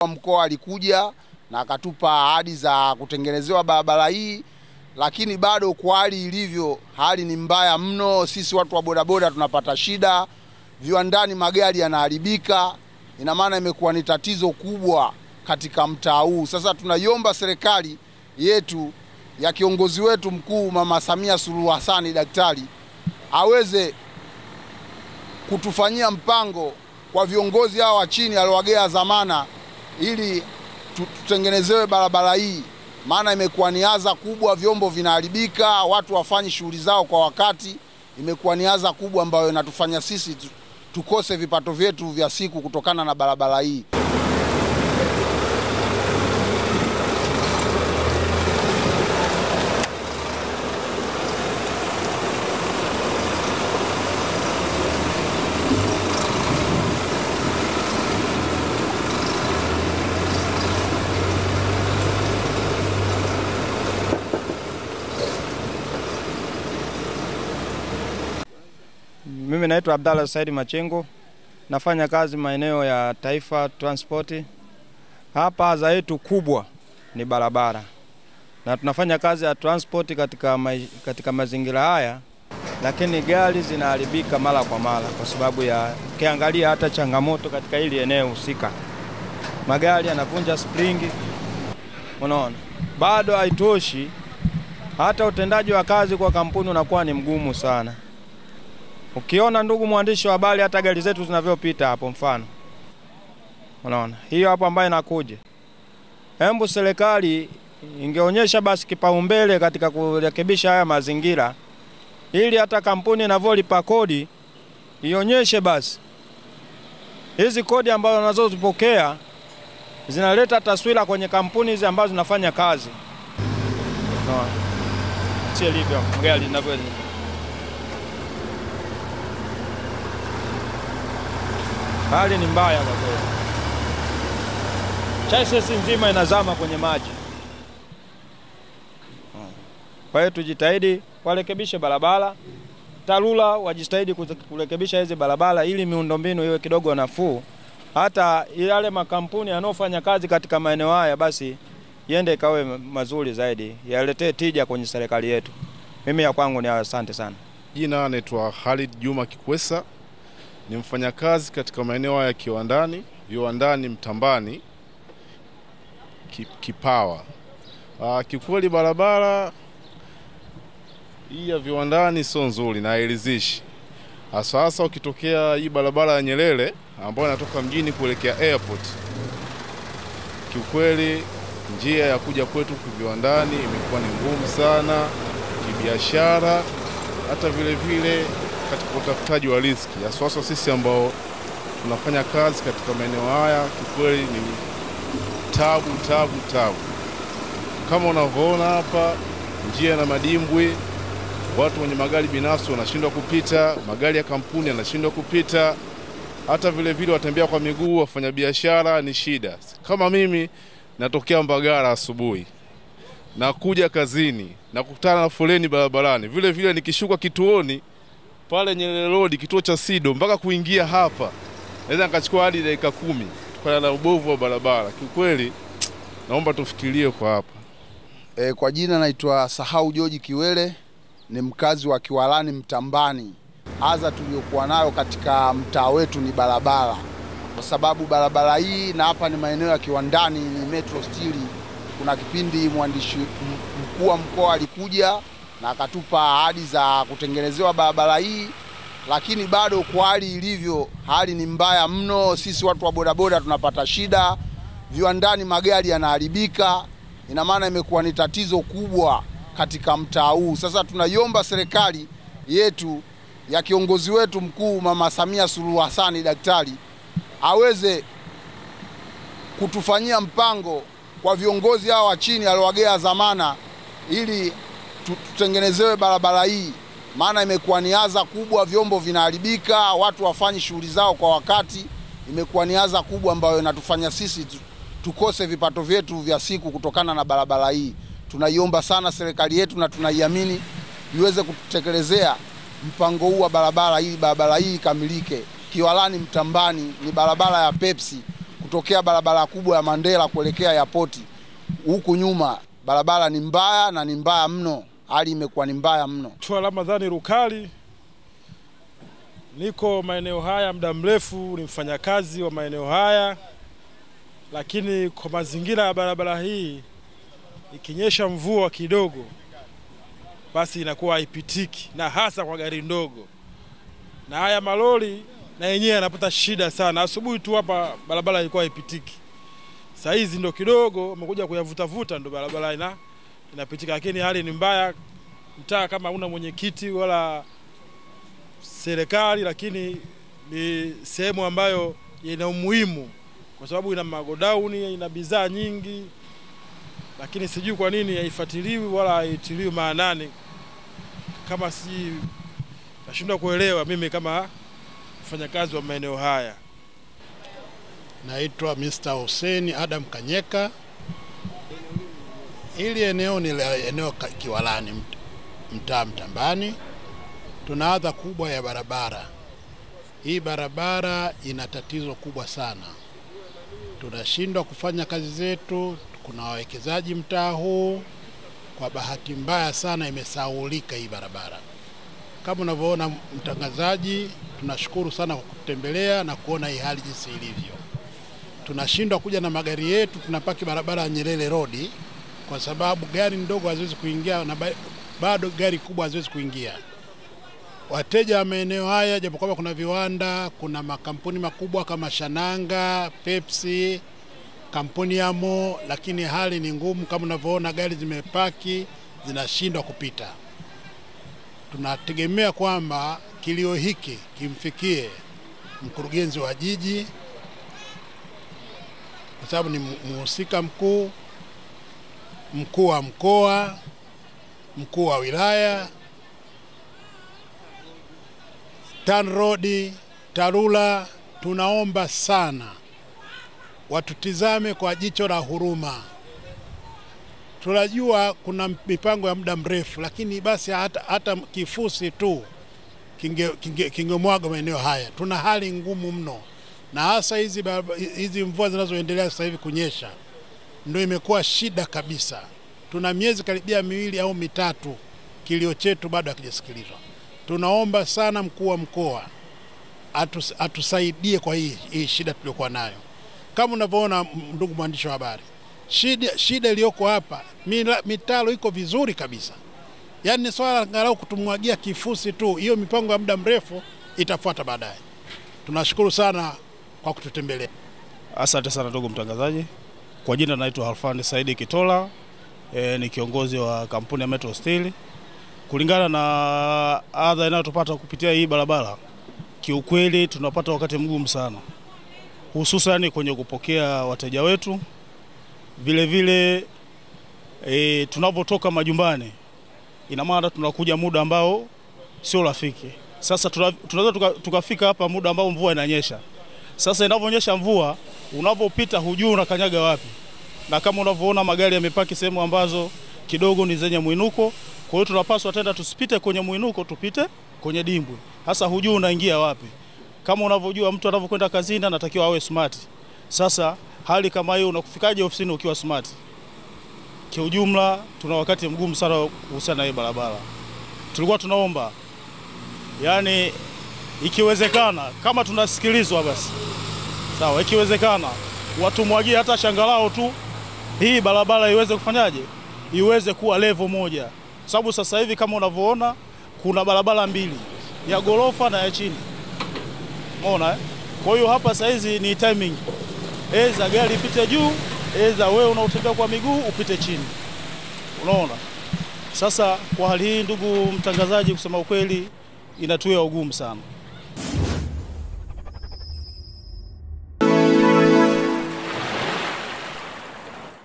Mkoa alikuja na akatupa ahadi za kutengenezewa barabara hii, lakini bado kwa hali ilivyo, hali ni mbaya mno. Sisi watu wa bodaboda tunapata shida, viwandani magari yanaharibika. Ina maana imekuwa ni tatizo kubwa katika mtaa huu. Sasa tunaiomba serikali yetu ya kiongozi wetu mkuu Mama Samia Suluhu Hassan daktari aweze kutufanyia mpango kwa viongozi hao wa chini aliowagea zamana, ili tutengenezewe barabara hii, maana imekuwa ni adha kubwa, vyombo vinaharibika, watu wafanyi shughuli zao kwa wakati. Imekuwa ni adha kubwa ambayo inatufanya sisi tukose vipato vyetu vya siku kutokana na barabara hii. Mimi naitwa Abdalla Said Machengo, nafanya kazi maeneo ya Taifa Transport. Hapa adha yetu kubwa ni barabara, na tunafanya kazi ya transport katika mazingira haya, lakini gari zinaharibika mara kwa mara kwa sababu ya kiangalia hata changamoto katika hili eneo husika. Magari yanavunja springi, unaona. Bado haitoshi, hata utendaji wa kazi kwa kampuni unakuwa ni mgumu sana. Ukiona ndugu mwandishi wa habari, hata gari zetu zinavyopita hapo mfano, unaona hiyo hapo ambayo inakuja. Hembu serikali ingeonyesha basi kipaumbele katika kurekebisha haya mazingira, ili hata kampuni inavyolipa kodi ionyeshe basi hizi kodi ambazo wanazozipokea zinaleta taswira kwenye kampuni hizi ambazo zinafanya kazi. Unaona sio hivyo gari linavyoenda. Hali ni mbaya kwa kweli. Chassis nzima inazama kwenye maji. Kwa hiyo tujitahidi warekebishe barabara. TARURA wajitahidi kurekebisha hizi barabara ili miundombinu iwe kidogo nafuu. Hata yale makampuni yanayofanya kazi katika maeneo haya basi iende ikawe mazuri zaidi, yaletee tija kwenye serikali yetu. Mimi ya kwangu ni asante sana. Jina naitwa Khalid Juma Kikwesa. Ni mfanyakazi katika maeneo ya viwandani Mtambani, Kipawa. Kikweli barabara hii ya viwandani sio nzuri na hairidhishi. Hasa ukitokea hii barabara ya Nyerere ambayo inatoka mjini kuelekea airport. Kikweli njia ya kuja kwetu viwandani imekuwa ni ngumu sana kibiashara, hata vile katika utafutaji wa riziki. Hasa sisi ambao tunafanya kazi katika maeneo haya, kikweli ni tabu. Kama unavyoona hapa, njia na madimbwi, watu wenye magari binafsi wanashindwa kupita, magari ya kampuni yanashindwa kupita, hata vile watembea kwa miguu, wafanya biashara ni shida. Kama mimi natokea Mbagala asubuhi, nakuja kazini, nakutana na foleni barabarani. Vile nikishuka kituoni pale Nyerere Road, kituo cha SIDO, mpaka kuingia hapa naweza nikachukua hadi dakika 10 kutokana na ubovu wa barabara. Kikweli naomba tufikirie kwa hapa. Kwa jina naitwa Sahau George Kiwele, ni mkazi wa Kiwalani Mtambani. Adha tuliyokuwa nayo katika mtaa wetu ni barabara, kwa sababu barabara hii na hapa ni maeneo ya kiwandani, ni Metro Steel. Kuna kipindi mwandishi mkuu wa mkoa alikuja na akatupa ahadi za kutengenezewa barabara hii, lakini bado kwa hali ilivyo, hali ni mbaya mno. Sisi watu wa bodaboda tunapata shida, viwandani magari yanaharibika. Ina maana imekuwa ni tatizo kubwa katika mtaa huu. Sasa tunaiomba serikali yetu ya kiongozi wetu mkuu Mama Samia Suluhu Hassan daktari aweze kutufanyia mpango kwa viongozi hao wa chini aliowagea zamana, ili tutengenezewe barabara hii, maana imekuwa ni adha kubwa, vyombo vinaharibika, watu wafanyi shughuli zao kwa wakati. Imekuwa ni adha kubwa ambayo inatufanya sisi tukose vipato vyetu vya siku kutokana na barabara hii. Tunaiomba sana serikali yetu na tunaiamini iweze kutekelezea mpango huu wa barabara hii ikamilike. Kiwalani Mtambani ni barabara ya Pepsi. kutokea barabara kubwa ya Mandela kuelekea airport. Huku nyuma barabara ni mbaya na ni mbaya mno. Hali imekuwa ni mbaya mno. Ramadhani Rukali, niko maeneo haya muda mrefu, ni mfanyakazi wa maeneo haya, lakini kwa mazingira ya barabara hii ikinyesha mvua kidogo basi inakuwa haipitiki, na hasa kwa gari ndogo. Na haya malori na yenyewe yanapata shida sana. Asubuhi tu hapa barabara ilikuwa haipitiki. Sasa hizi ndo kidogo umekuja kuyavuta ndo barabara inapitika, lakini hali ni mbaya. Mtaa kama una mwenyekiti wala serikali, lakini ni sehemu ambayo ina umuhimu kwa sababu ina magodauni, ina bidhaa nyingi, lakini sijui kwa nini haifuatiliwi wala haitiliwi maanani. Kama nashindwa kuelewa mimi kama mfanyakazi wa maeneo haya. Naitwa Mr. Hussein Adam Kanyeka. Hili eneo ni eneo Kiwalani, mtaa Mtambani. Tuna adha kubwa ya barabara. Hii barabara ina tatizo kubwa sana. Tunashindwa kufanya kazi zetu. Kuna wawekezaji mtaa huu. Kwa bahati mbaya sana imesahaulika hii barabara. Kama unavyoona mtangazaji, tunashukuru sana kwa kutembelea na kuona hii hali jinsi ilivyo. Tunashindwa kuja na magari yetu, tunapaki barabara ya Nyerere Road kwa sababu gari ndogo haziwezi kuingia na bado gari kubwa haziwezi kuingia. Wateja wa maeneo haya, japokuwa kuna viwanda, kuna makampuni makubwa kama Shananga, Pepsi, kampuni ya Mo, lakini hali ni ngumu. Kama unavyoona gari zimepaki zinashindwa kupita. Tunategemea kwamba kilio hiki kimfikie mkurugenzi wa jiji kwa sababu ni mhusika mkuu, mkuu wa mkoa, mkuu wa wilaya, TANROADS, TARURA. Tunaomba sana watutizame kwa jicho la huruma. Tunajua kuna mipango ya muda mrefu, lakini basi hata kifusi tu kingemwaga maeneo haya. Tuna hali ngumu mno, na hasa hizi mvua zinazoendelea sasa hivi kunyesha ndio imekuwa shida kabisa. Tuna miezi karibia 2 au 3 kilio chetu bado hakijasikilizwa. Tunaomba sana mkuu wa mkoa atusaidie kwa hii shida tuliyokuwa nayo. Kama unavyoona ndugu mwandishi wa habari, shida iliyoko hapa, mitalo iko vizuri kabisa. Yaani ni swala angalau kutumwagia kifusi tu, hiyo mipango ya muda mrefu itafuata baadaye. Tunashukuru sana kwa kututembelea. Asante sana ndugu mtangazaji. Kwa jina naitwa Halfani Saidi Kitola, ni kiongozi wa kampuni ya Metro Steel. Kulingana na adha inayotupata kupitia hii barabara, kiukweli tunapata wakati mgumu sana, hususan kwenye kupokea wateja wetu. Vile vile tunapotoka majumbani, ina maana tunakuja muda ambao sio rafiki. Sasa tunaweza tukafika hapa muda ambao mvua inanyesha. Sasa inaponyesha mvua, unapopita hujui unakanyaga wapi. Na kama unavyoona magari yamepaki sehemu ambazo kidogo ni zenye mwinuko, kwa hiyo tunapaswa tenda tusipite kwenye mwinuko, tupite kwenye dimbwi. Sasa hujui unaingia wapi. Kama unavyojua mtu anapokwenda kazini anatakiwa awe smart. Sasa hali kama hiyo, unakufikaje ofisini ukiwa smart? Kwa ujumla tuna wakati mgumu sana kuhusiana na hii barabara. Tulikuwa tunaomba, yani ikiwezekana kama tunasikilizwa basi sawa, ikiwezekana watu mwagie hata shangalao tu, hii barabara iweze kufanyaje, iweze kuwa level moja. Sababu sasa hivi kama unavyoona kuna barabara 2, ya gorofa na ya chini. Unaona Kwa hiyo hapa sasa hizi ni timing. Eza gari ipite juu, eza wewe unaotembea kwa miguu upite chini. Unaona? Sasa kwa hali hii, ndugu mtangazaji, kusema ukweli inatuia ugumu sana.